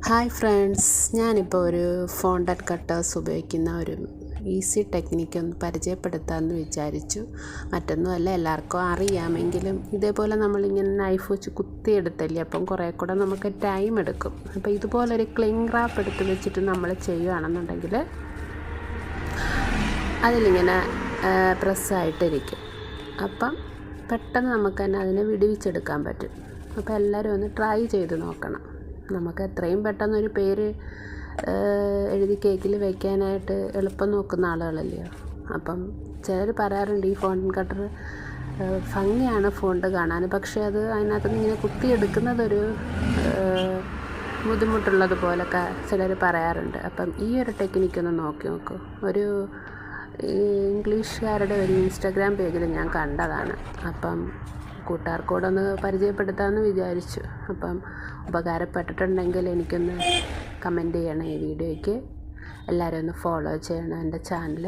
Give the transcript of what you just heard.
Hi friends, ഞാനിപ്പോൾ ഒരു fondant cutters ഉപയോഗിക്കുന്ന ഒരു ഈസി ടെക്നിക്ക് ഒന്ന് പരിചയപ്പെടുത്താമെന്ന് വിചാരിച്ചു. മറ്റൊന്നുമല്ല, എല്ലാവർക്കും അറിയാമെങ്കിലും ഇതേപോലെ നമ്മളിങ്ങനെ നൈഫ് വെച്ച് കുത്തിയെടുത്തല്ലേ, അപ്പം കുറേ കൂടെ നമുക്ക് ടൈം എടുക്കും. അപ്പോൾ ഇതുപോലൊരു ക്ലിങ് റാപ്പ് എടുത്ത് വെച്ചിട്ട് നമ്മൾ ചെയ്യുകയാണെന്നുണ്ടെങ്കിൽ അതിലിങ്ങനെ പ്രസ്സായിട്ടിരിക്കും. അപ്പം പെട്ടെന്ന് നമുക്ക് തന്നെ അതിനെ വിടുവിച്ചെടുക്കാൻ പറ്റും. അപ്പോൾ എല്ലാവരും ഒന്ന് ട്രൈ ചെയ്ത് നോക്കണം. നമുക്ക് എത്രയും പെട്ടെന്നൊരു പേര് എഴുതി കേക്കിൽ വയ്ക്കാനായിട്ട് എളുപ്പം നോക്കുന്ന ആളുകളല്ലയോ. അപ്പം ചിലർ പറയാറുണ്ട് ഈ ഫോണ്ടന്റ് കട്ടർ ഭംഗിയാണ് ഫോണ്ട് കാണാൻ, പക്ഷേ അത് അതിനകത്തുനിന്ന് ഇങ്ങനെ കുത്തിയെടുക്കുന്നതൊരു ബുദ്ധിമുട്ടുള്ളത് പോലൊക്കെ ചിലർ പറയാറുണ്ട്. അപ്പം ഈ ഒരു ടെക്നിക്കൊന്ന് നോക്കി നോക്കൂ. ഒരു ഇംഗ്ലീഷുകാരുടെ ഒരു ഇൻസ്റ്റാഗ്രാം പേജിൽ ഞാൻ കണ്ടതാണ്. അപ്പം കൂട്ടുകാർക്കൂടൊന്ന് പരിചയപ്പെടുത്താമെന്ന് വിചാരിച്ചു. അപ്പം ഉപകാരപ്പെട്ടിട്ടുണ്ടെങ്കിൽ എനിക്കൊന്ന് കമൻറ്റ് ചെയ്യണം ഈ വീഡിയോയ്ക്ക്. എല്ലാവരും ഒന്ന് ഫോളോ ചെയ്യണം എൻ്റെ ചാനൽ.